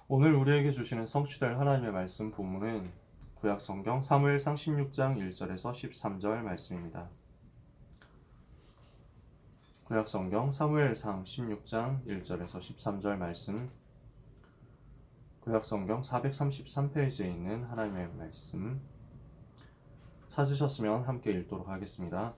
오늘 우리에게 주시는 성취될 하나님의 말씀 본문은 구약 성경 사무엘상 16장 1절에서 13절 말씀입니다. 구약 성경 사무엘상 16장 1절에서 13절 말씀, 구약 성경 433페이지에 있는 하나님의 말씀 찾으셨으면 함께 읽도록 하겠습니다.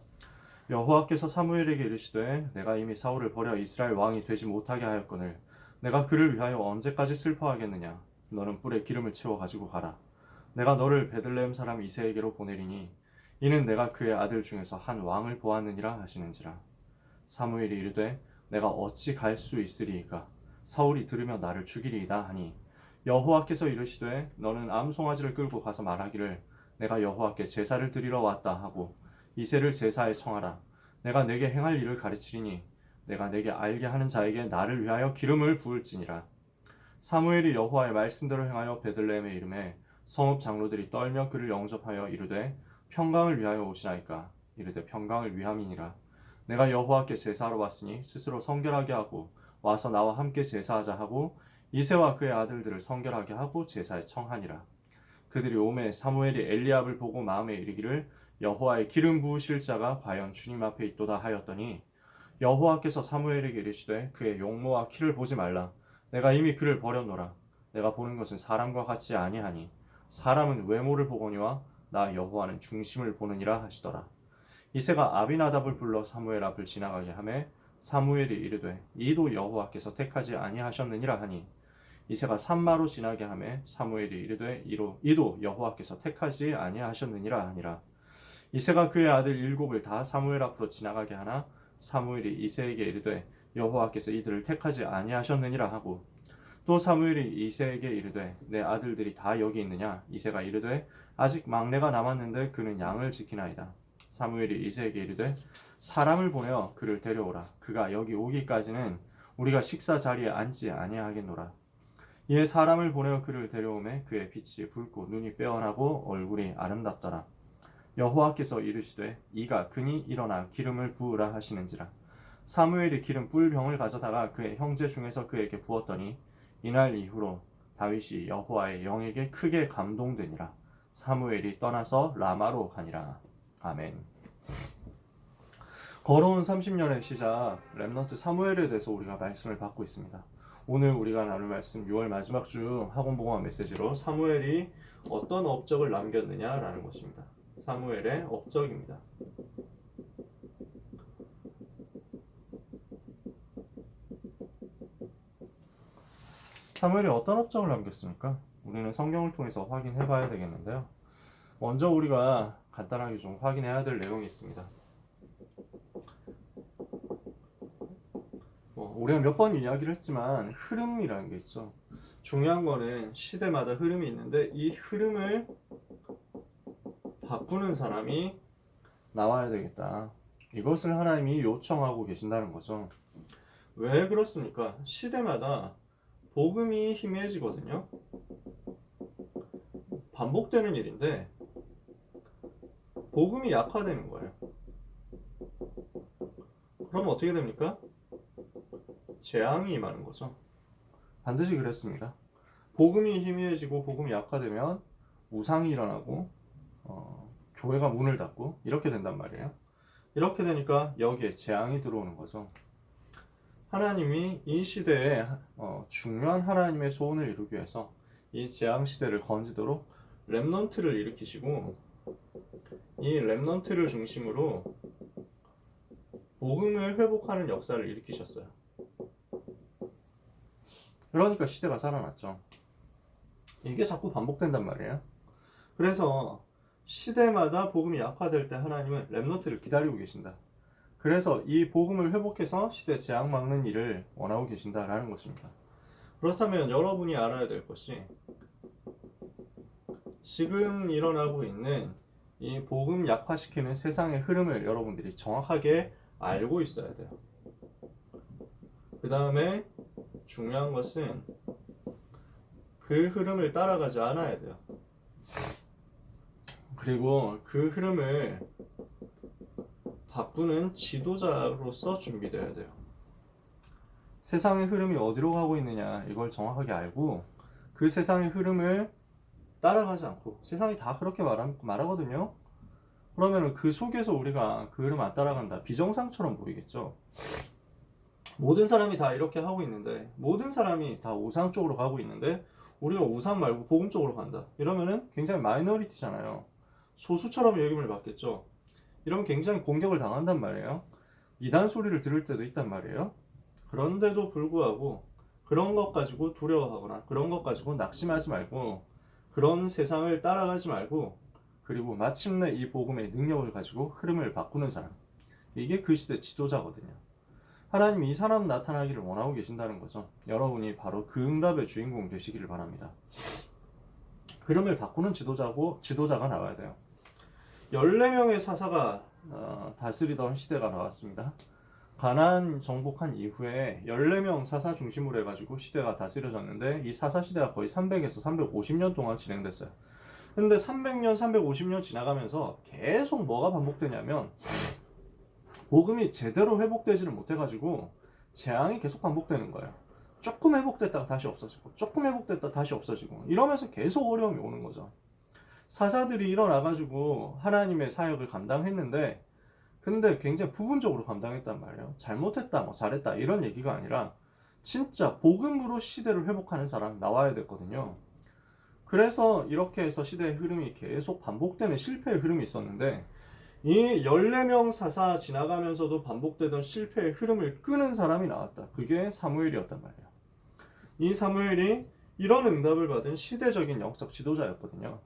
여호와께서 사무엘에게 이르시되 내가 이미 사울을 버려 이스라엘 왕이 되지 못하게 하였거늘 내가 그를 위하여 언제까지 슬퍼하겠느냐. 너는 뿔에 기름을 채워 가지고 가라. 내가 너를 베들레헴 사람 이새에게로 보내리니 이는 내가 그의 아들 중에서 한 왕을 보았느니라 하시는지라. 사무엘이 이르되 내가 어찌 갈 수 있으리이까. 사울이 들으며 나를 죽이리이다 하니 여호와께서 이르시되 너는 암송아지를 끌고 가서 말하기를 내가 여호와께 제사를 드리러 왔다 하고 이새를 제사에 청하라. 내가 내게 행할 일을 가르치리니 내가 내게 알게 하는 자에게 나를 위하여 기름을 부을지니라. 사무엘이 여호와의 말씀대로 행하여 베들레헴에 이르매 성읍 장로들이 떨며 그를 영접하여 이르되 평강을 위하여 오시나이까. 이르되 평강을 위함이니라. 내가 여호와께 제사하러 왔으니 스스로 성결하게 하고 와서 나와 함께 제사하자 하고 이새와 그의 아들들을 성결하게 하고 제사에 청하니라. 그들이 오매 사무엘이 엘리압을 보고 마음에 이르기를 여호와의 기름 부으실 자가 과연 주님 앞에 있도다 하였더니 여호와께서 사무엘에게 이르시되 그의 용모와 키를 보지 말라. 내가 이미 그를 버렸노라. 내가 보는 것은 사람과 같이 아니하니 사람은 외모를 보거니와 나 여호와는 중심을 보느니라 하시더라. 이새가 아비나답을 불러 사무엘 앞을 지나가게 하매 사무엘이 이르되 이도 여호와께서 택하지 아니하셨느니라 하니 이새가 산마로 지나게 하매 사무엘이 이르되 이도 여호와께서 택하지 아니하셨느니라 하니라. 이새가 그의 아들 일곱을 다 사무엘 앞으로 지나가게 하나 사무엘이 이새에게 이르되 여호와께서 이들을 택하지 아니하셨느니라 하고 또 사무엘이 이새에게 이르되 내 아들들이 다 여기 있느냐. 이새가 이르되 아직 막내가 남았는데 그는 양을 지키나이다. 사무엘이 이새에게 이르되 사람을 보내어 그를 데려오라. 그가 여기 오기까지는 우리가 식사 자리에 앉지 아니하겠노라. 이에 사람을 보내어 그를 데려오매 그의 빛이 붉고 눈이 빼어나고 얼굴이 아름답더라. 여호와께서 이르시되 이가 그니 일어나 기름을 부으라 하시는지라. 사무엘이 기름 뿔병을 가져다가 그의 형제 중에서 그에게 부었더니 이날 이후로 다윗이 여호와의 영에게 크게 감동되니라. 사무엘이 떠나서 라마로 가니라. 아멘. 걸어온 30년의 시작 렘넌트 사무엘에 대해서 우리가 말씀을 받고 있습니다. 오늘 우리가 나눌 말씀 6월 마지막 주 학원봉화 메시지로 사무엘이 어떤 업적을 남겼느냐라는 것입니다. 사무엘의 업적입니다. 사무엘이 어떤 업적을 남겼습니까? 우리는 성경을 통해서 확인해 봐야 되겠는데요. 먼저 우리가 간단하게 좀 확인해야 될 내용이 있습니다. 우리가 몇 번 이야기를 했지만 흐름이라는 게 있죠. 중요한 거는 시대마다 흐름이 있는데 이 흐름을 바꾸는 사람이 나와야 되겠다. 이것을 하나님이 요청하고 계신다는 거죠. 왜 그렇습니까? 시대마다 복음이 희미해지거든요. 반복되는 일인데 복음이 약화되는 거예요. 그럼 어떻게 됩니까? 재앙이 임하는 거죠. 반드시 그랬습니다. 복음이 희미해지고 복음이 약화되면 우상이 일어나고 교회가 문을 닫고 이렇게 된단 말이에요. 이렇게 되니까 여기에 재앙이 들어오는 거죠. 하나님이 이 시대에 중요한 하나님의 소원을 이루기 위해서 이 재앙 시대를 건지도록 렘넌트를 일으키시고 이 렘넌트를 중심으로 복음을 회복하는 역사를 일으키셨어요. 그러니까 시대가 살아났죠. 이게 자꾸 반복된단 말이에요. 그래서 시대마다 복음이 약화될 때 하나님은 렘넌트를 기다리고 계신다. 그래서 이 복음을 회복해서 시대 재앙 막는 일을 원하고 계신다라는 것입니다. 그렇다면 여러분이 알아야 될 것이 지금 일어나고 있는 이 복음 약화시키는 세상의 흐름을 여러분들이 정확하게 알고 있어야 돼요. 그 다음에 중요한 것은 그 흐름을 따라가지 않아야 돼요. 그리고 그 흐름을 바꾸는 지도자로서 준비되어야 돼요. 세상의 흐름이 어디로 가고 있느냐 이걸 정확하게 알고 그 세상의 흐름을 따라가지 않고 세상이 다 그렇게 말하거든요. 그러면 그 속에서 우리가 그 흐름 안 따라간다. 비정상처럼 보이겠죠. 모든 사람이 다 이렇게 하고 있는데 모든 사람이 다 우상 쪽으로 가고 있는데 우리가 우상 말고 복음 쪽으로 간다. 이러면은 굉장히 마이너리티잖아요. 소수처럼 여김을 받겠죠. 이러면 굉장히 공격을 당한단 말이에요. 이단 소리를 들을 때도 있단 말이에요. 그런데도 불구하고 그런 것 가지고 두려워하거나 그런 것 가지고 낙심하지 말고 그런 세상을 따라가지 말고 그리고 마침내 이 복음의 능력을 가지고 흐름을 바꾸는 사람, 이게 그 시대 지도자거든요. 하나님이 이 사람 나타나기를 원하고 계신다는 거죠. 여러분이 바로 그 응답의 주인공 되시기를 바랍니다. 흐름을 바꾸는 지도자가 나와야 돼요. 14명의 사사가 다스리던 시대가 나왔습니다. 가나안 정복한 이후에 14명 사사 중심으로 해가지고 시대가 다스려졌는데 이 사사 시대가 거의 300에서 350년 동안 진행됐어요. 근데 300년, 350년 지나가면서 계속 뭐가 반복되냐면 복음이 제대로 회복되지를 못해가지고 재앙이 계속 반복되는 거예요. 조금 회복됐다가 다시 없어지고 조금 회복됐다가 다시 없어지고 이러면서 계속 어려움이 오는 거죠. 사사들이 일어나가지고 하나님의 사역을 감당했는데 근데 굉장히 부분적으로 감당했단 말이에요. 잘못했다, 뭐 잘했다 이런 얘기가 아니라 진짜 복음으로 시대를 회복하는 사람 나와야 됐거든요. 그래서 이렇게 해서 시대의 흐름이 계속 반복되는 실패의 흐름이 있었는데 이 14명 사사 지나가면서도 반복되던 실패의 흐름을 끄는 사람이 나왔다. 그게 사무엘이었단 말이에요. 이 사무엘이 이런 응답을 받은 시대적인 영적 지도자였거든요.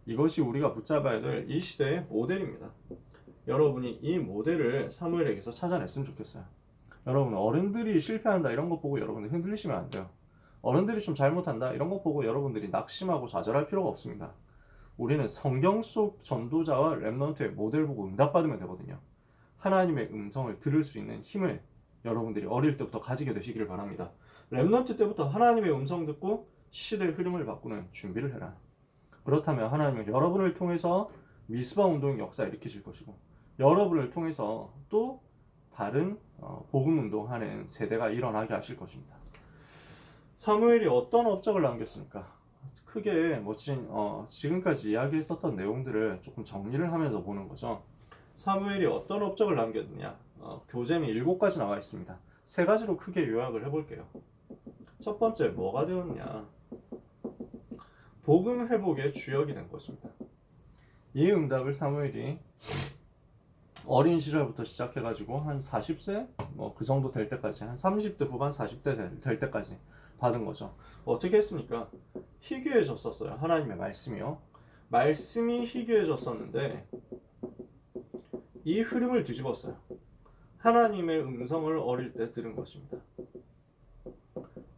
이것이 우리가 붙잡아야 될 이 시대의 모델입니다. 여러분이 이 모델을 사무엘에게서 찾아냈으면 좋겠어요. 여러분 어른들이 실패한다 이런 거 보고 여러분들 흔들리시면 안 돼요. 어른들이 좀 잘못한다 이런 거 보고 여러분들이 낙심하고 좌절할 필요가 없습니다. 우리는 성경 속 전도자와 렘넌트의 모델 보고 응답받으면 되거든요. 하나님의 음성을 들을 수 있는 힘을 여러분들이 어릴 때부터 가지게 되시기를 바랍니다. 렘넌트 때부터 하나님의 음성 듣고 시대의 흐름을 바꾸는 준비를 해라. 그렇다면 하나님은 여러분을 통해서 미스바 운동의 역사 일으키실 것이고 여러분을 통해서 또 다른 복음 운동하는 세대가 일어나게 하실 것입니다. 사무엘이 어떤 업적을 남겼습니까? 크게 지금까지 이야기했었던 내용들을 조금 정리를 하면서 보는 거죠. 사무엘이 어떤 업적을 남겼느냐? 교재는 7가지 나와 있습니다. 3가지로 크게 요약을 해볼게요. 첫 번째, 뭐가 되었냐? 복음 회복의 주역이 된 것입니다. 이 응답을 사무엘이 어린 시절부터 시작해가지고 한 40세 그 정도 될 때까지 한 30대 후반 40대 될 때까지 받은 거죠. 어떻게 했습니까? 희귀해졌었어요. 하나님의 말씀이요. 말씀이 희귀해졌었는데 이 흐름을 뒤집었어요. 하나님의 음성을 어릴 때 들은 것입니다.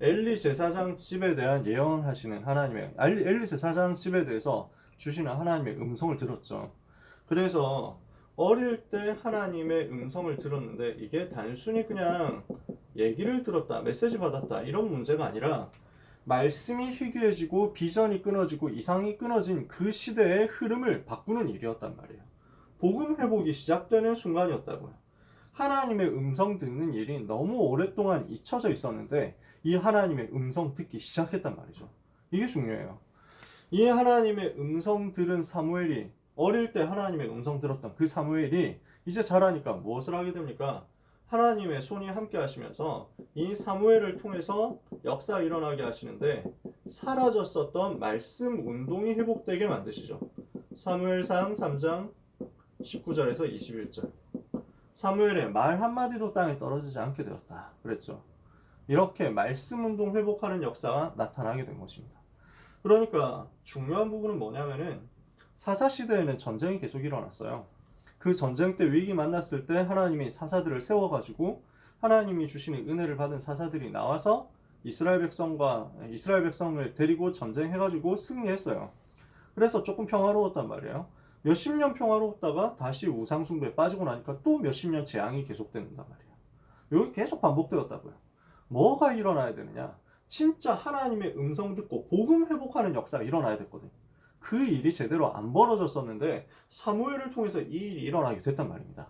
엘리 제사장 집에 대한 예언하시는 하나님의 엘리 제사장 집에 대해서 주시는 하나님의 음성을 들었죠. 그래서 어릴 때 하나님의 음성을 들었는데 이게 단순히 그냥 얘기를 들었다, 메시지 받았다 이런 문제가 아니라 말씀이 희귀해지고 비전이 끊어지고 이상이 끊어진 그 시대의 흐름을 바꾸는 일이었단 말이에요. 복음 회복이 시작되는 순간이었다고요. 하나님의 음성 듣는 일이 너무 오랫동안 잊혀져 있었는데 이 하나님의 음성 듣기 시작했단 말이죠. 이게 중요해요. 이 하나님의 음성 들은 사무엘이 어릴 때 하나님의 음성 들었던 그 사무엘이 이제 자라니까 무엇을 하게 됩니까? 하나님의 손이 함께 하시면서 이 사무엘을 통해서 역사 일어나게 하시는데 사라졌었던 말씀 운동이 회복되게 만드시죠. 사무엘상 3장 19절에서 21절. 사무엘의 말 한마디도 땅에 떨어지지 않게 되었다. 그랬죠. 이렇게 말씀 운동 회복하는 역사가 나타나게 된 것입니다. 그러니까 중요한 부분은 뭐냐면은 사사시대에는 전쟁이 계속 일어났어요. 그 전쟁 때 위기 만났을 때 하나님이 사사들을 세워가지고 하나님이 주시는 은혜를 받은 사사들이 나와서 이스라엘 백성을 데리고 전쟁해가지고 승리했어요. 그래서 조금 평화로웠단 말이에요. 몇십 년 평화로웠다가 다시 우상숭배에 빠지고 나니까 또 몇십 년 재앙이 계속된단 말이에요. 여기 계속 반복되었다고요. 뭐가 일어나야 되느냐? 진짜 하나님의 음성 듣고 복음 회복하는 역사가 일어나야 됐거든요. 그 일이 제대로 안 벌어졌었는데 사무엘을 통해서 이 일이 일어나게 됐단 말입니다.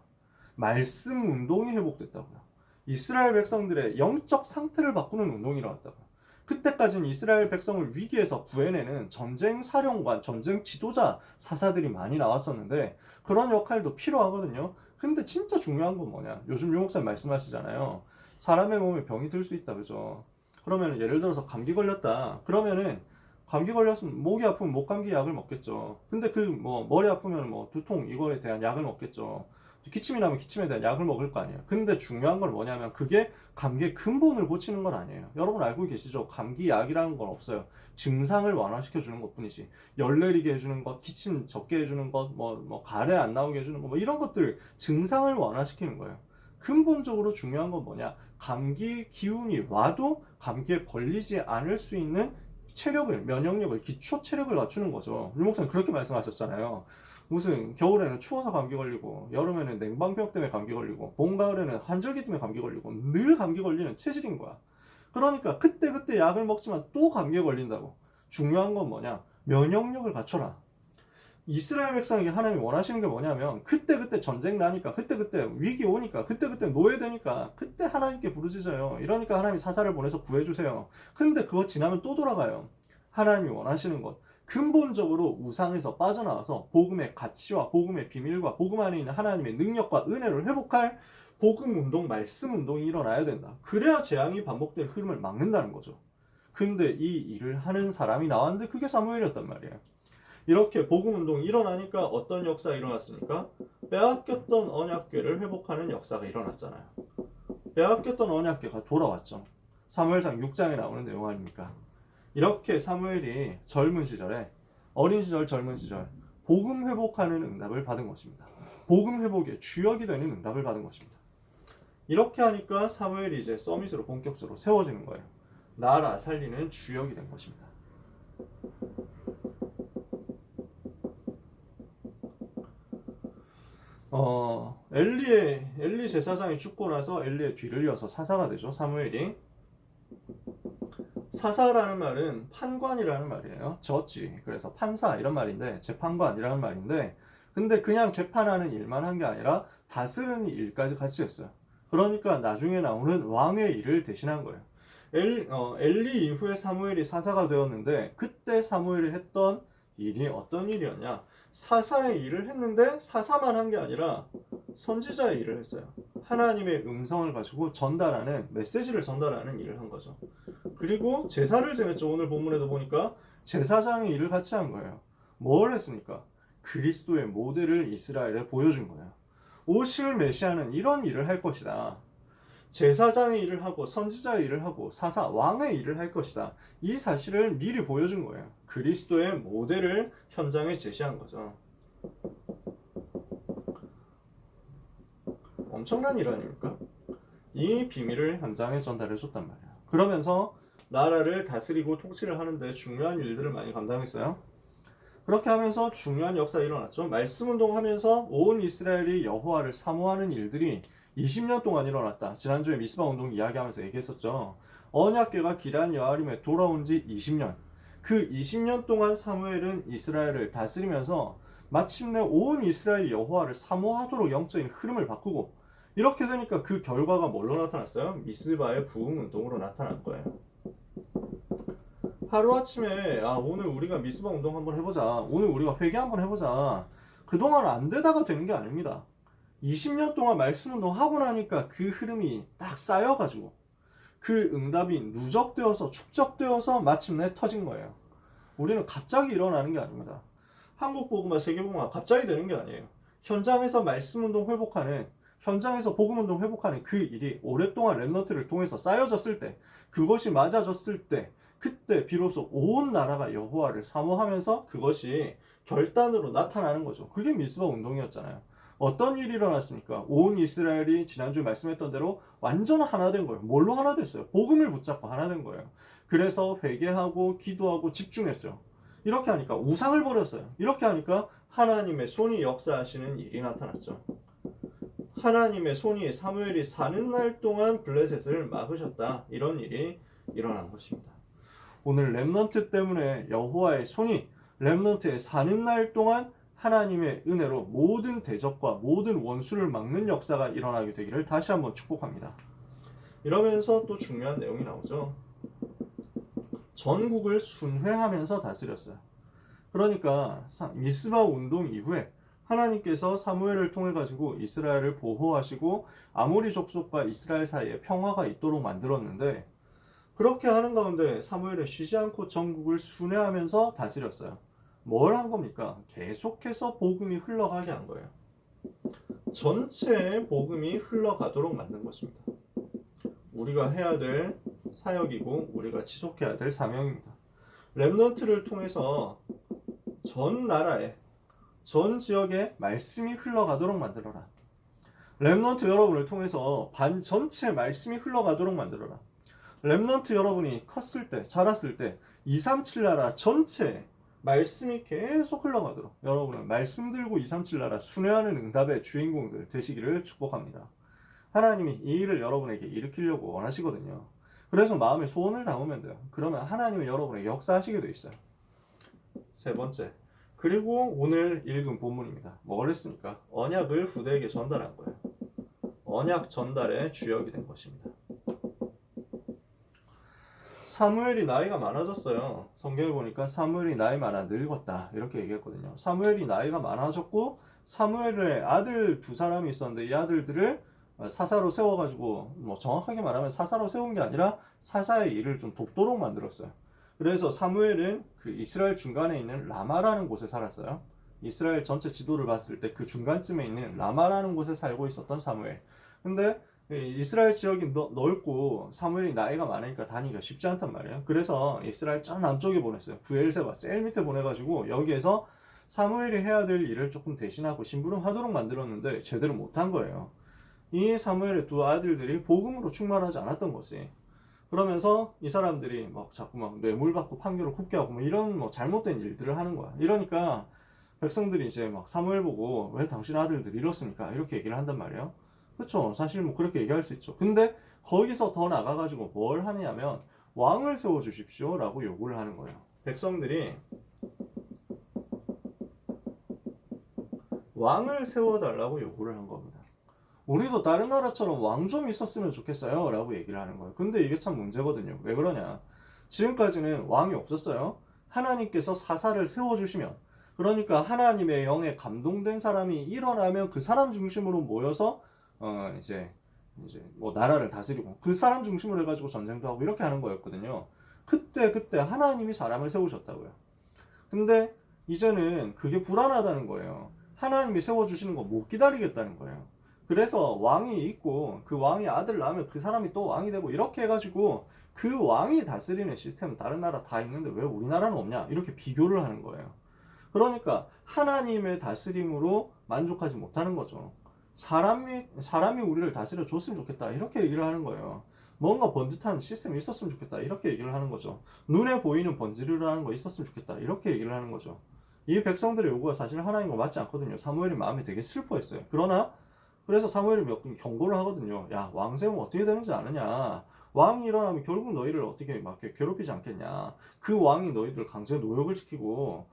말씀 운동이 회복됐다고요. 이스라엘 백성들의 영적 상태를 바꾸는 운동이 일어났다고요. 그때까지는 이스라엘 백성을 위기에서 구해내는 전쟁 사령관, 전쟁 지도자 사사들이 많이 나왔었는데 그런 역할도 필요하거든요. 근데 진짜 중요한 건 뭐냐? 요즘 유 목사님 말씀하시잖아요. 사람의 몸에 병이 들 수 있다, 그죠? 그러면 예를 들어서 감기 걸렸다. 그러면은 감기 걸렸으면 목이 아프면 목감기 약을 먹겠죠. 근데 그 뭐 머리 아프면 뭐 두통 이거에 대한 약을 먹겠죠. 기침이 나면 기침에 대한 약을 먹을 거 아니에요. 근데 중요한 건 뭐냐면 그게 감기의 근본을 고치는 건 아니에요. 여러분 알고 계시죠? 감기 약이라는 건 없어요. 증상을 완화시켜 주는 것뿐이지. 열 내리게 해주는 것, 기침 적게 해주는 것, 뭐 가래 안 나오게 해주는 것, 뭐 이런 것들 증상을 완화시키는 거예요. 근본적으로 중요한 건 뭐냐? 감기 기운이 와도 감기에 걸리지 않을 수 있는 체력을, 면역력을, 기초 체력을 갖추는 거죠. 유 목사님 그렇게 말씀하셨잖아요. 무슨 겨울에는 추워서 감기 걸리고 여름에는 냉방병 때문에 감기 걸리고 봄 가을에는 환절기 때문에 감기 걸리고 늘 감기 걸리는 체질인 거야. 그러니까 그때그때 약을 먹지만 또 감기에 걸린다고. 중요한 건 뭐냐? 면역력을 갖춰라. 이스라엘 백성에게 하나님이 원하시는 게 뭐냐면 그때그때 전쟁 나니까 그때그때 위기 오니까 그때그때 노예되니까 그때 하나님께 부르짖어요. 이러니까 하나님이 사사를 보내서 구해주세요. 근데 그거 지나면 또 돌아가요. 하나님이 원하시는 것 근본적으로 우상에서 빠져나와서 복음의 가치와 복음의 비밀과 복음 안에 있는 하나님의 능력과 은혜를 회복할 복음 운동, 말씀 운동이 일어나야 된다. 그래야 재앙이 반복될 흐름을 막는다는 거죠. 근데 이 일을 하는 사람이 나왔는데 그게 사무엘이었단 말이에요. 이렇게 복음 운동이 일어나니까 어떤 역사가 일어났습니까? 빼앗겼던 언약궤를 회복하는 역사가 일어났잖아요. 빼앗겼던 언약궤가 돌아왔죠. 사무엘상 6장에 나오는 내용 아닙니까? 이렇게 사무엘이 젊은 시절에 어린 시절 젊은 시절 복음 회복하는 응답을 받은 것입니다. 복음 회복의 주역이 되는 응답을 받은 것입니다. 이렇게 하니까 사무엘이 이제 서밋으로 본격적으로 세워지는 거예요. 나라 살리는 주역이 된 것입니다. 엘리 제사장이 죽고 나서 엘리의 뒤를 이어서 사사가 되죠. 사무엘이. 사사라는 말은 판관이라는 말이에요. 저지. 그래서 판사 이런 말인데 재판관이라는 말인데 근데 그냥 재판하는 일만 한 게 아니라 다스리는 일까지 같이 했어요. 그러니까 나중에 나오는 왕의 일을 대신한 거예요. 엘리 이후에 사무엘이 사사가 되었는데 그때 사무엘이 했던 일이 어떤 일이었냐? 사사의 일을 했는데 사사만 한 게 아니라 선지자의 일을 했어요. 하나님의 음성을 가지고 전달하는 메시지를 전달하는 일을 한 거죠. 그리고 제사를 지냈죠. 오늘 본문에도 보니까 제사장의 일을 같이 한 거예요. 뭘 했습니까? 그리스도의 모델을 이스라엘에 보여준 거예요. 오실 메시아는 이런 일을 할 것이다. 제사장의 일을 하고 선지자의 일을 하고 사사 왕의 일을 할 것이다. 이 사실을 미리 보여준 거예요. 그리스도의 모델을 현장에 제시한 거죠. 엄청난 일 아닙니까? 이 비밀을 현장에 전달해 줬단 말이에요. 그러면서 나라를 다스리고 통치를 하는데 중요한 일들을 많이 감당했어요. 그렇게 하면서 중요한 역사가 일어났죠. 말씀 운동하면서 온 이스라엘이 여호와를 사모하는 일들이 20년 동안 일어났다. 지난주에 미스바 운동 이야기하면서 얘기했었죠. 언약궤가 기럇 여아림에 돌아온 지 20년. 그 20년 동안 사무엘은 이스라엘을 다스리면서 마침내 온 이스라엘이 여호와를 사모하도록 영적인 흐름을 바꾸고 이렇게 되니까 그 결과가 뭘로 나타났어요? 미스바의 부흥 운동으로 나타날 거예요. 하루아침에 오늘 우리가 미스바 운동 한번 해보자. 오늘 우리가 회개 한번 해보자. 그동안 안 되다가 되는 게 아닙니다. 20년 동안 말씀 운동 하고 나니까 그 흐름이 딱 쌓여가지고 그 응답이 누적되어서 축적되어서 마침내 터진 거예요. 우리는 갑자기 일어나는 게 아닙니다. 한국복음화, 세계복음화 갑자기 되는 게 아니에요. 현장에서 말씀 운동 회복하는 현장에서 복음 운동 회복하는 그 일이 오랫동안 렘넌트를 통해서 쌓여졌을 때 그것이 맞아졌을 때 그때 비로소 온 나라가 여호와를 사모하면서 그것이 결단으로 나타나는 거죠. 그게 미스바 운동이었잖아요. 어떤 일이 일어났습니까? 온 이스라엘이 지난주에 말씀했던 대로 완전 하나 된 거예요. 뭘로 하나 됐어요? 복음을 붙잡고 하나 된 거예요. 그래서 회개하고 기도하고 집중했어요. 이렇게 하니까 우상을 버렸어요. 이렇게 하니까 하나님의 손이 역사하시는 일이 나타났죠. 하나님의 손이 사무엘이 사는 날 동안 블레셋을 막으셨다. 이런 일이 일어난 것입니다. 오늘 렘넌트 때문에 여호와의 손이 렘넌트의 사는 날 동안 하나님의 은혜로 모든 대적과 모든 원수를 막는 역사가 일어나게 되기를 다시 한번 축복합니다. 이러면서 또 중요한 내용이 나오죠. 전국을 순회하면서 다스렸어요. 그러니까 미스바 운동 이후에 하나님께서 사무엘을 통해 가지고 이스라엘을 보호하시고 아모리 족속과 이스라엘 사이에 평화가 있도록 만들었는데, 그렇게 하는 가운데 사무엘은 쉬지 않고 전국을 순회하면서 다스렸어요. 뭘 한 겁니까? 계속해서 복음이 흘러가게 한 거예요. 전체의 복음이 흘러가도록 만든 것입니다. 우리가 해야 될 사역이고 우리가 지속해야 될 사명입니다. 렘넌트를 통해서 전 나라에, 전 지역에 말씀이 흘러가도록 만들어라. 렘넌트 여러분을 통해서 반 전체 말씀이 흘러가도록 만들어라. 렘넌트 여러분이 컸을 때, 자랐을 때 237 나라 전체 말씀이 계속 흘러가도록 여러분은 말씀 들고 237 나라 순회하는 응답의 주인공들 되시기를 축복합니다. 하나님이 이 일을 여러분에게 일으키려고 원하시거든요. 그래서 마음에 소원을 담으면 돼요. 그러면 하나님은 여러분에게 역사하시게 돼 있어요. 세 번째, 그리고 오늘 읽은 본문입니다. 뭘 했습니까? 언약을 후대에게 전달한 거예요. 언약 전달의 주역이 된 것입니다. 사무엘이 나이가 많아졌어요. 성경에 보니까 사무엘이 나이 많아 늙었다 이렇게 얘기했거든요. 사무엘이 나이가 많아졌고 사무엘의 아들 두 사람이 있었는데 이 아들들을 사사로 세워가지고, 뭐 정확하게 말하면 사사로 세운 게 아니라 사사의 일을 좀 돕도록 만들었어요. 그래서 사무엘은 그 이스라엘 중간에 있는 라마라는 곳에 살았어요. 이스라엘 전체 지도를 봤을 때 그 중간쯤에 있는 라마라는 곳에 살고 있었던 사무엘. 근데 이스라엘 지역이 넓고 사무엘이 나이가 많으니까 다니기가 쉽지 않단 말이에요. 그래서 이스라엘 저 남쪽에 보냈어요. 브엘세바 제일 밑에 보내가지고 여기에서 사무엘이 해야 될 일을 조금 대신하고 심부름하도록 만들었는데 제대로 못한 거예요. 이 사무엘의 두 아들들이 복음으로 충만하지 않았던 것이, 그러면서 이 사람들이 막 자꾸 막 뇌물받고 판결을 굽게 하고 뭐 이런 뭐 잘못된 일들을 하는 거야. 이러니까 백성들이 이제 막 사무엘 보고 왜 당신 아들들이 이렇습니까? 이렇게 얘기를 한단 말이에요. 그렇죠. 사실 뭐 그렇게 얘기할 수 있죠. 근데 거기서 더 나가가지고 뭘 하느냐면 왕을 세워주십시오 라고 요구를 하는 거예요. 백성들이 왕을 세워달라고 요구를 한 겁니다. 우리도 다른 나라처럼 왕 좀 있었으면 좋겠어요 라고 얘기를 하는 거예요. 근데 이게 참 문제거든요. 왜 그러냐, 지금까지는 왕이 없었어요. 하나님께서 사사를 세워주시면, 그러니까 하나님의 영에 감동된 사람이 일어나면 그 사람 중심으로 모여서 이제 뭐 나라를 다스리고 그 사람 중심으로 해가지고 전쟁도 하고 이렇게 하는 거였거든요. 그때 하나님이 사람을 세우셨다고요. 근데 이제는 그게 불안하다는 거예요. 하나님이 세워주시는 거 못 기다리겠다는 거예요. 그래서 왕이 있고 그 왕이 아들 낳으면 그 사람이 또 왕이 되고 이렇게 해가지고 그 왕이 다스리는 시스템은 다른 나라 다 있는데 왜 우리나라는 없냐 이렇게 비교를 하는 거예요. 그러니까 하나님의 다스림으로 만족하지 못하는 거죠. 사람이 우리를 다스려 줬으면 좋겠다 이렇게 얘기를 하는 거예요. 뭔가 번듯한 시스템이 있었으면 좋겠다 이렇게 얘기를 하는 거죠. 눈에 보이는 번지르르하는 거 있었으면 좋겠다 이렇게 얘기를 하는 거죠. 이 백성들의 요구가 사실 하나님과 맞지 않거든요. 사무엘이 마음이 되게 슬퍼했어요. 그래서 사무엘이 몇 번 경고를 하거든요. 야, 왕 세우면 어떻게 되는지 아느냐. 왕이 일어나면 결국 너희를 어떻게 막 괴롭히지 않겠냐. 그 왕이 너희들 강제 노역을 시키고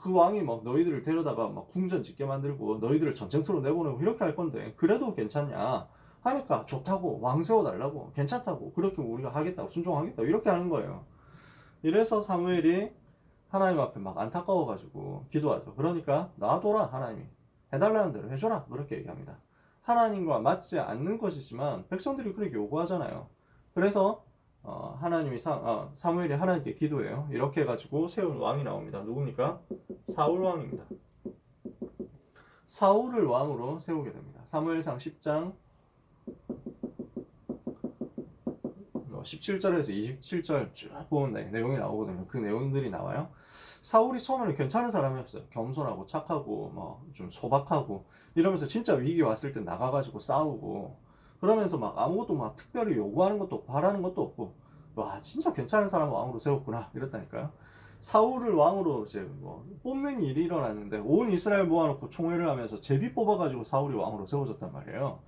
그 왕이 막 너희들을 데려다가 막 궁전 짓게 만들고 너희들을 전쟁터로 내보내고 이렇게 할 건데 그래도 괜찮냐 하니까 좋다고, 왕 세워달라고, 괜찮다고, 그렇게 우리가 하겠다고, 순종하겠다고 이렇게 하는 거예요. 이래서 사무엘이 하나님 앞에 막 안타까워가지고 기도하죠. 그러니까 놔둬라, 하나님이 해달라는 대로 해줘라 그렇게 얘기합니다. 하나님과 맞지 않는 것이지만 백성들이 그렇게 요구하잖아요. 그래서 사무엘이 하나님께 기도해요. 이렇게 해가지고 세운 왕이 나옵니다. 누굽니까? 사울 왕입니다. 사울을 왕으로 세우게 됩니다. 사무엘상 10장 17절에서 27절 쭉 보면 내용이 나오거든요. 그 내용들이 나와요. 사울이 처음에는 괜찮은 사람이었어요. 겸손하고 착하고 뭐 좀 소박하고 이러면서 진짜 위기 왔을 때 나가가지고 싸우고 그러면서 막 아무것도 막 특별히 요구하는 것도 없고 바라는 것도 없고, 와 진짜 괜찮은 사람 왕으로 세웠구나 이랬다니까요. 사울을 왕으로 이제 뭐 뽑는 일이 일어났는데 온 이스라엘 모아놓고 총회를 하면서 제비 뽑아가지고 사울이 왕으로 세워졌단 말이에요.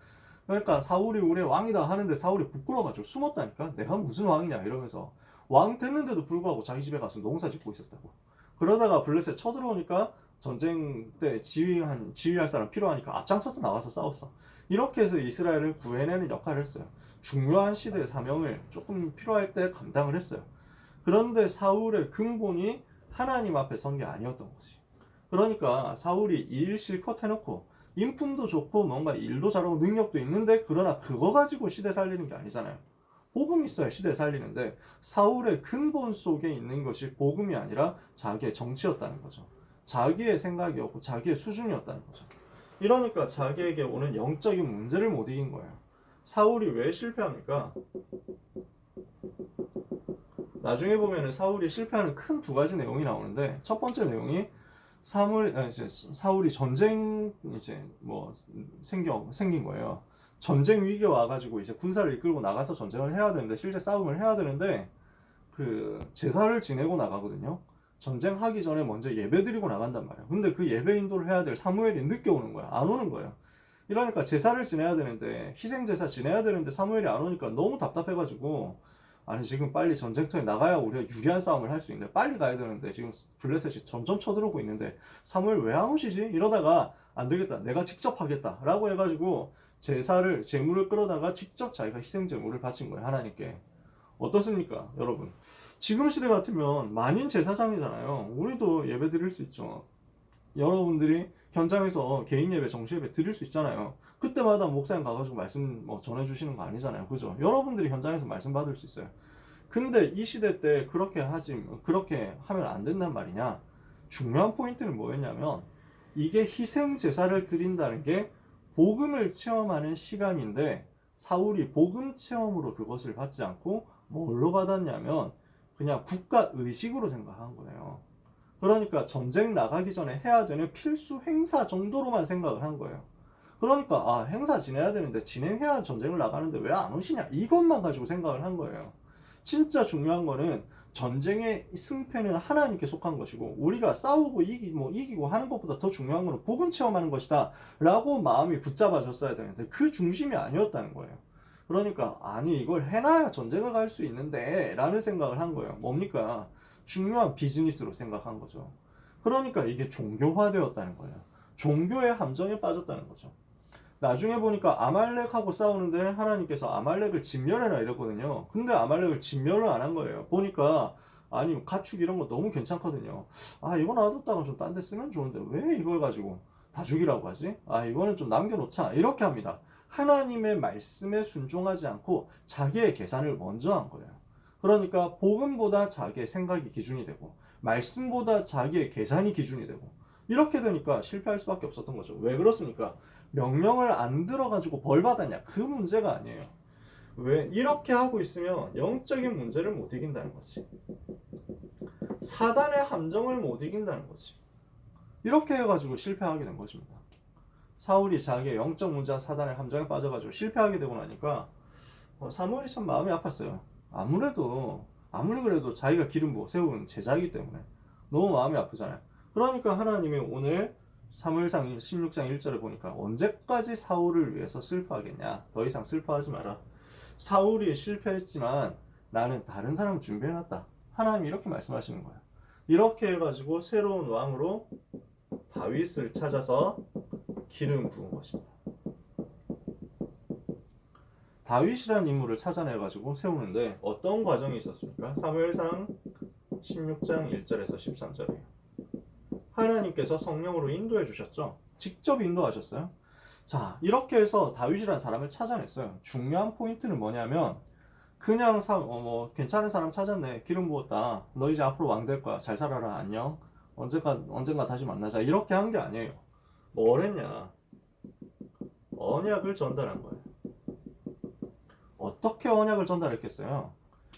그러니까 사울이 우리 왕이다 하는데 사울이 부끄러워가지고 숨었다니까. 내가 무슨 왕이냐 이러면서 왕 됐는데도 불구하고 자기 집에 가서 농사 짓고 있었다고. 그러다가 블레셋 쳐들어오니까 전쟁 때 지휘할 사람 필요하니까 앞장서서 나가서 싸웠어. 이렇게 해서 이스라엘을 구해내는 역할을 했어요. 중요한 시대의 사명을 조금 필요할 때 감당을 했어요. 그런데 사울의 근본이 하나님 앞에 선 게 아니었던 거지. 그러니까 사울이 일 실컷 해놓고 인품도 좋고 뭔가 일도 잘하고 능력도 있는데 그러나 그거 가지고 시대 살리는 게 아니잖아요. 복음이 있어야 시대 살리는데 사울의 근본 속에 있는 것이 복음이 아니라 자기의 정치였다는 거죠. 자기의 생각이었고 자기의 수준이었다는 거죠. 이러니까 자기에게 오는 영적인 문제를 못 이긴 거예요. 사울이 왜 실패합니까? 나중에 보면은 사울이 실패하는 큰 두 가지 내용이 나오는데 첫 번째 내용이 사울이 전쟁 생긴 거예요. 전쟁 위기가 와가지고 이제 군사를 이끌고 나가서 전쟁을 해야 되는데 실제 싸움을 해야 되는데 그 제사를 지내고 나가거든요. 전쟁하기 전에 먼저 예배 드리고 나간단 말이야. 근데 그 예배 인도를 해야 될 사무엘이 늦게 오는 거야. 안 오는 거예요. 이러니까 제사를 지내야 되는데 희생 제사 지내야 되는데 사무엘이 안 오니까 너무 답답해가지고 아니 지금 빨리 전쟁터에 나가야 우리가 유리한 싸움을 할 수 있는데 빨리 가야 되는데 지금 블레셋이 점점 쳐들어오고 있는데 사무엘 왜 안 오시지? 이러다가 안 되겠다. 내가 직접 하겠다. 라고 해가지고 제물을 끌어다가 직접 자기가 희생 제물을 바친 거예요. 하나님께. 어떻습니까? 여러분. 지금 시대 같으면 만인 제사장이잖아요. 우리도 예배 드릴 수 있죠. 여러분들이 현장에서 개인 예배, 정시 예배 드릴 수 있잖아요. 그때마다 목사님 가가지고 말씀 전해주시는 거 아니잖아요. 그죠? 여러분들이 현장에서 말씀 받을 수 있어요. 근데 이 시대 때 그렇게 하면 안 된단 말이냐? 중요한 포인트는 뭐였냐면 이게 희생 제사를 드린다는 게 복음을 체험하는 시간인데 사울이 복음 체험으로 그것을 받지 않고 뭘로 받았냐면 그냥 국가 의식으로 생각한 거예요. 그러니까 전쟁 나가기 전에 해야 되는 필수 행사 정도로만 생각을 한 거예요. 그러니까 행사 지내야 되는데 진행해야 전쟁을 나가는데 왜 안 오시냐 이것만 가지고 생각을 한 거예요. 진짜 중요한 거는 전쟁의 승패는 하나님께 속한 것이고 우리가 싸우고 이기고 하는 것보다 더 중요한 거는 복음 체험하는 것이다 라고 마음이 붙잡아졌어야 되는데 그 중심이 아니었다는 거예요. 그러니까 아니 이걸 해놔야 전쟁을 갈 수 있는데 라는 생각을 한 거예요. 뭡니까? 중요한 비즈니스로 생각한 거죠. 그러니까 이게 종교화되었다는 거예요. 종교의 함정에 빠졌다는 거죠. 나중에 보니까 아말렉하고 싸우는데 하나님께서 아말렉을 진멸해라 이랬거든요. 근데 아말렉을 진멸을 안 한 거예요. 보니까 아니 가축 이런 거 너무 괜찮거든요. 이거 놔뒀다가 좀 딴 데 쓰면 좋은데 왜 이걸 가지고 다 죽이라고 하지? 이거는 좀 남겨놓자 이렇게 합니다. 하나님의 말씀에 순종하지 않고 자기의 계산을 먼저 한 거예요. 그러니까 복음보다 자기의 생각이 기준이 되고 말씀보다 자기의 계산이 기준이 되고 이렇게 되니까 실패할 수밖에 없었던 거죠. 왜 그렇습니까? 명령을 안 들어가지고 벌 받았냐? 그 문제가 아니에요. 왜? 이렇게 하고 있으면 영적인 문제를 못 이긴다는 거지. 사단의 함정을 못 이긴다는 거지. 이렇게 해가지고 실패하게 된 것입니다. 사울이 자기의 영적 문제와 사단의 함정에 빠져가지고 실패하게 되고 나니까 사무엘이 참 마음이 아팠어요. 아무리 그래도 자기가 기름 부어 세운 제자이기 때문에 너무 마음이 아프잖아요. 그러니까 하나님이 오늘 사무엘상 16장 1절에 보니까 언제까지 사울을 위해서 슬퍼하겠냐? 더 이상 슬퍼하지 마라. 사울이 실패했지만 나는 다른 사람을 준비해놨다. 하나님이 이렇게 말씀하시는 거예요. 이렇게 해가지고 새로운 왕으로 다윗을 찾아서 기름 부은 것입니다. 다윗이라는 인물을 찾아내가지고 세우는데 어떤 과정이 있었습니까? 사무엘상 16장 1절에서 13절이에요. 하나님께서 성령으로 인도해 주셨죠. 직접 인도하셨어요. 자, 이렇게 해서 다윗이라는 사람을 찾아냈어요. 중요한 포인트는 뭐냐면 그냥 괜찮은 사람 찾았네. 기름 부었다. 너 이제 앞으로 왕 될 거야. 잘 살아라. 안녕. 언젠가 다시 만나자. 이렇게 한 게 아니에요. 뭘 했냐? 언약을 전달한 거예요. 어떻게 언약을 전달했겠어요?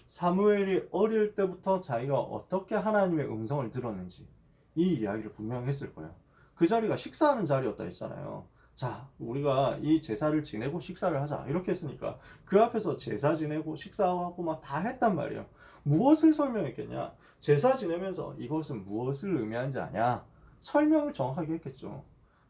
사무엘이 어릴 때부터 자기가 어떻게 하나님의 음성을 들었는지 이 이야기를 분명히 했을 거예요. 그 자리가 식사하는 자리였다 했잖아요. 자, 우리가 이 제사를 지내고 식사를 하자 이렇게 했으니까 그 앞에서 제사 지내고 식사하고 막 다 했단 말이에요. 무엇을 설명했겠냐? 제사 지내면서 이것은 무엇을 의미하는지 아냐? 설명을 정확하게 했겠죠.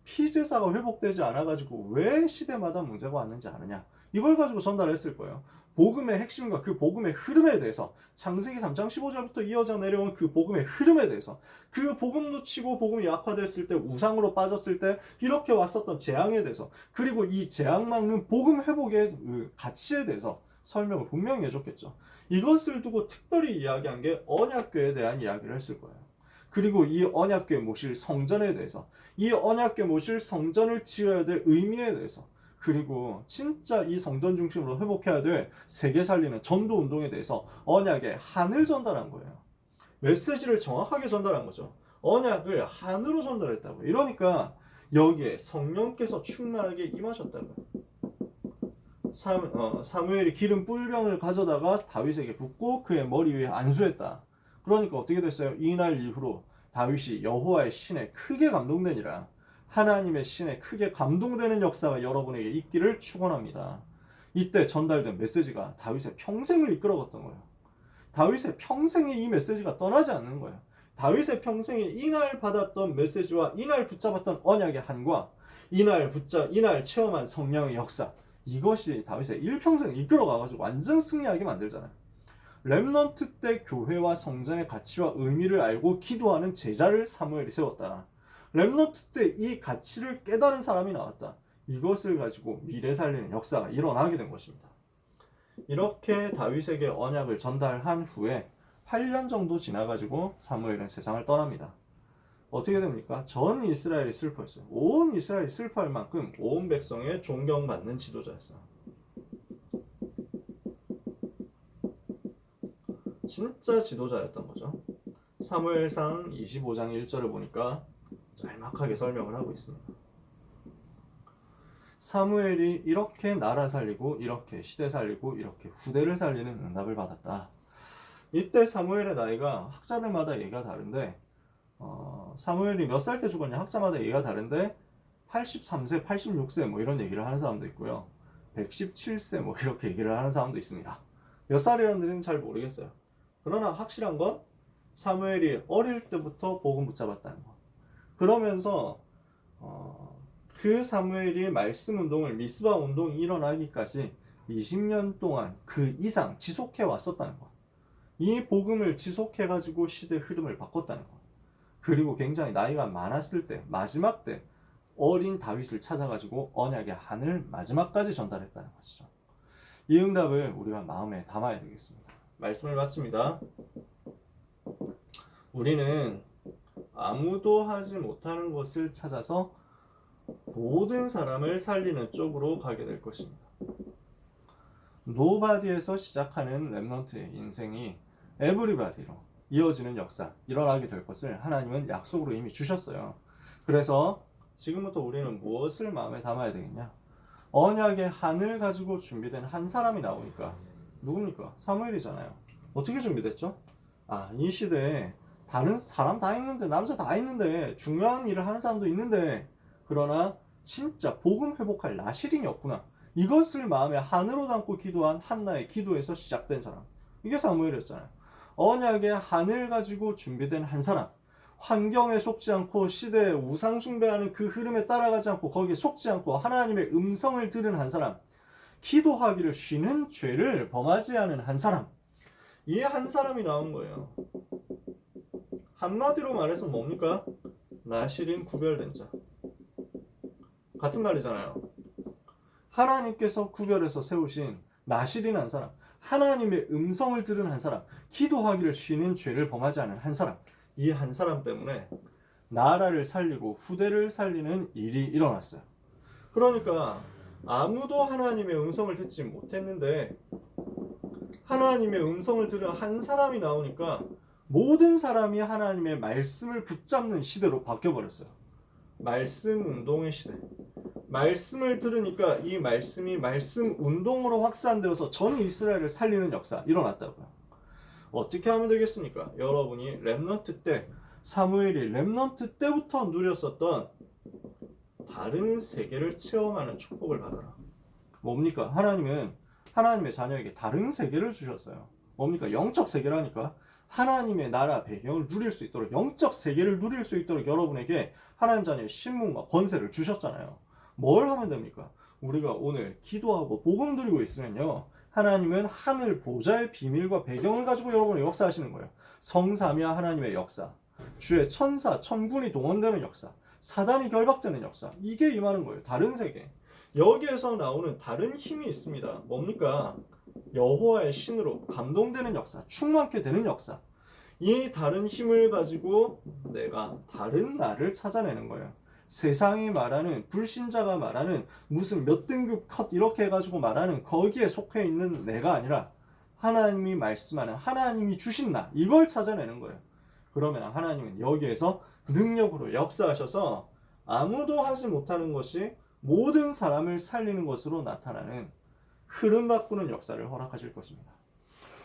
피제사가 회복되지 않아가지고 왜 시대마다 문제가 왔는지 아느냐? 이걸 가지고 전달했을 거예요. 복음의 핵심과 그 복음의 흐름에 대해서 창세기 3장 15절부터 이어져 내려온 그 복음의 흐름에 대해서 그 복음 놓치고 복음이 약화됐을 때 우상으로 빠졌을 때 이렇게 왔었던 재앙에 대해서 그리고 이 재앙 막는 복음 회복의 가치에 대해서 설명을 분명히 해줬겠죠. 이것을 두고 특별히 이야기한 게 언약궤에 대한 이야기를 했을 거예요. 그리고 이 언약궤 모실 성전에 대해서, 이 언약궤 모실 성전을 지어야 될 의미에 대해서, 그리고 진짜 이 성전 중심으로 회복해야 될 세계 살리는 전도 운동에 대해서 언약의 한을 전달한 거예요. 메시지를 정확하게 전달한 거죠. 언약을 한으로 전달했다고. 이러니까 여기에 성령께서 충만하게 임하셨다고요. 사무엘이 기름 뿔병을 가져다가 다윗에게 붓고 그의 머리 위에 안수했다. 그러니까 어떻게 됐어요? 이날 이후로 다윗이 여호와의 신에 크게 감동되니라. 하나님의 신에 크게 감동되는 역사가 여러분에게 있기를 축원합니다. 이때 전달된 메시지가 다윗의 평생을 이끌어갔던 거예요. 다윗의 평생에 이 메시지가 떠나지 않는 거예요. 다윗의 평생에 이날 받았던 메시지와 이날 붙잡았던 언약의 한과 이날 체험한 성령의 역사, 이것이 다윗의 일평생 이끌어가가지고 완전 승리하게 만들잖아요. 렘넌트 때 교회와 성전의 가치와 의미를 알고 기도하는 제자를 사무엘이 세웠다. 렘넌트 때 이 가치를 깨달은 사람이 나왔다. 이것을 가지고 미래 살리는 역사가 일어나게 된 것입니다. 이렇게 다윗에게 언약을 전달한 후에 8년 정도 지나가지고 사무엘은 세상을 떠납니다. 어떻게 됩니까? 전 이스라엘이 슬퍼했어요. 온 이스라엘이 슬퍼할 만큼 온 백성의 존경받는 지도자였어요. 진짜 지도자였던 거죠. 사무엘상 25장 1절을 보니까 짤막하게 설명을 하고 있습니다. 사무엘이 이렇게 나라 살리고 이렇게 시대 살리고 이렇게 후대를 살리는 응답을 받았다. 이때 사무엘의 나이가 학자들마다 얘기가 다른데 사무엘이 몇 살 때 죽었냐 학자마다 얘기가 다른데 83세, 86세 뭐 이런 얘기를 하는 사람도 있고요. 117세 뭐 이렇게 얘기를 하는 사람도 있습니다. 몇 살이었는지는 잘 모르겠어요. 그러나 확실한 건 사무엘이 어릴 때부터 복음 붙잡았다는 거. 그러면서 그 사무엘이 말씀 운동을 미스바 운동이 일어나기까지 20년 동안 그 이상 지속해 왔었다는 것. 이 복음을 지속해가지고 시대 흐름을 바꿨다는 것. 그리고 굉장히 나이가 많았을 때 마지막 때 어린 다윗을 찾아가지고 언약의 한을 마지막까지 전달했다는 것이죠. 이 응답을 우리가 마음에 담아야 되겠습니다. 말씀을 마칩니다. 우리는 아무도 하지 못하는 것을 찾아서 모든 사람을 살리는 쪽으로 가게 될 것입니다. 노바디에서 시작하는 렘넌트의 인생이 에브리바디로 이어지는 역사, 일어나게 될 것을 하나님은 약속으로 이미 주셨어요. 그래서 지금부터 우리는 무엇을 마음에 담아야 되겠냐? 언약의 한을 가지고 준비된 한 사람이 나오니까 누굽니까? 사무엘이잖아요. 어떻게 준비됐죠? 이 시대에 다른 사람 다 있는데, 남자 다 있는데, 중요한 일을 하는 사람도 있는데, 그러나 진짜 복음 회복할 나실인이 없구나. 이것을 마음에 한으로 담고 기도한 한나의 기도에서 시작된 사람. 이게 사무엘이었잖아요. 언약의 한을 가지고 준비된 한 사람. 환경에 속지 않고 시대에 우상 숭배하는 그 흐름에 따라가지 않고 거기에 속지 않고 하나님의 음성을 들은 한 사람. 기도하기를 쉬는 죄를 범하지 않은 한 사람. 이 한 사람이 나온 거예요. 한마디로 말해서 뭡니까? 나실인 구별된 자. 같은 말이잖아요. 하나님께서 구별해서 세우신 나실인 한 사람, 하나님의 음성을 들은 한 사람, 기도하기를 쉬는 죄를 범하지 않은 한 사람. 이 한 사람 때문에 나라를 살리고 후대를 살리는 일이 일어났어요. 그러니까 아무도 하나님의 음성을 듣지 못했는데 하나님의 음성을 들은 한 사람이 나오니까 모든 사람이 하나님의 말씀을 붙잡는 시대로 바뀌어버렸어요. 말씀 운동의 시대. 말씀을 들으니까 이 말씀이 말씀 운동으로 확산되어서 전 이스라엘을 살리는 역사 일어났다고요. 어떻게 하면 되겠습니까? 여러분이 렘넌트 때, 사무엘이 렘넌트 때부터 누렸었던 다른 세계를 체험하는 축복을 받아라. 뭡니까? 하나님은 하나님의 자녀에게 다른 세계를 주셨어요. 뭡니까? 영적 세계라니까. 하나님의 나라 배경을 누릴 수 있도록, 영적 세계를 누릴 수 있도록 여러분에게 하나님 자녀의 신분과 권세를 주셨잖아요. 뭘 하면 됩니까? 우리가 오늘 기도하고 복음 드리고 있으면요, 하나님은 하늘 보좌의 비밀과 배경을 가지고 여러분을 역사하시는 거예요. 성삼위와 하나님의 역사, 주의 천사, 천군이 동원되는 역사, 사단이 결박되는 역사, 이게 임하는 거예요. 다른 세계. 여기에서 나오는 다른 힘이 있습니다. 뭡니까? 여호와의 신으로 감동되는 역사, 충만케 되는 역사. 이 다른 힘을 가지고 내가 다른 나를 찾아내는 거예요. 세상이 말하는, 불신자가 말하는 무슨 몇 등급 컷 이렇게 해가지고 말하는 거기에 속해 있는 내가 아니라 하나님이 말씀하는, 하나님이 주신 나, 이걸 찾아내는 거예요. 그러면 하나님은 여기에서 능력으로 역사하셔서 아무도 하지 못하는 것이 모든 사람을 살리는 것으로 나타나는 흐름 바꾸는 역사를 허락하실 것입니다.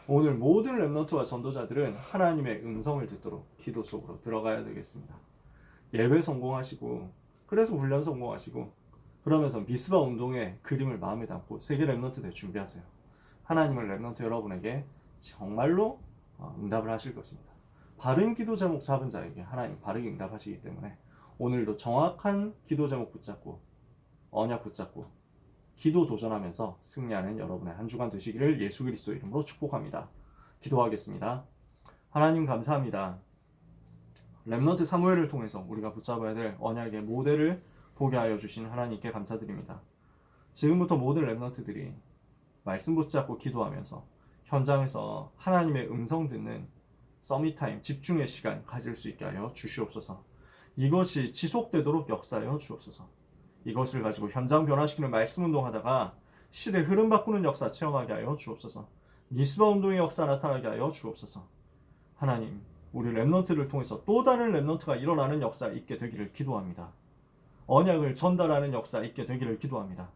오늘 모든 렘넌트와 전도자들은 하나님의 음성을 듣도록 기도 속으로 들어가야 되겠습니다. 예배 성공하시고, 그래서 훈련 성공하시고, 그러면서 미스바 운동의 그림을 마음에 담고 세계 렘넌트 대 준비하세요. 하나님은 렘넌트 여러분에게 정말로 응답을 하실 것입니다. 바른 기도 제목 잡은 자에게 하나님 바르게 응답하시기 때문에 오늘도 정확한 기도 제목 붙잡고, 언약 붙잡고 기도 도전하면서 승리하는 여러분의 한 주간 되시기를 예수 그리스도 이름으로 축복합니다. 기도하겠습니다. 하나님 감사합니다. 렘넌트 사무엘을 통해서 우리가 붙잡아야 될 언약의 모델을 보게 하여 주신 하나님께 감사드립니다. 지금부터 모든 렘넌트들이 말씀 붙잡고 기도하면서 현장에서 하나님의 음성 듣는 서밋타임, 집중의 시간 가질 수 있게 하여 주시옵소서. 이것이 지속되도록 역사하여 주옵소서. 이것을 가지고 현장 변화시키는 말씀 운동하다가 시대 흐름 바꾸는 역사 체험하게 하여 주옵소서. 미스바 운동의 역사 나타나게 하여 주옵소서. 하나님, 우리 렘넌트를 통해서 또 다른 렘넌트가 일어나는 역사 있게 되기를 기도합니다. 언약을 전달하는 역사 있게 되기를 기도합니다.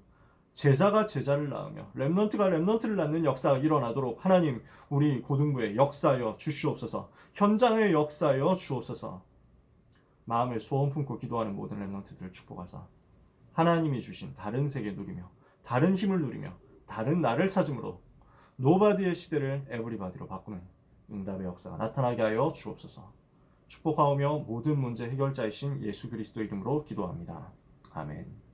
제자가 제자를 낳으며 렘넌트가 렘넌트를 낳는 역사가 일어나도록 하나님, 우리 고등부에 역사하여 주시옵소서. 현장에 역사하여 주옵소서. 마음을 소원 품고 기도하는 모든 렘넌트들을 축복하사 하나님이 주신 다른 세계 누리며 다른 힘을 누리며 다른 나를 찾음으로 노바디의 시대를 에브리바디로 바꾸는 응답의 역사가 나타나게 하여 주옵소서. 축복하오며 모든 문제 해결자이신 예수 그리스도 이름으로 기도합니다. 아멘.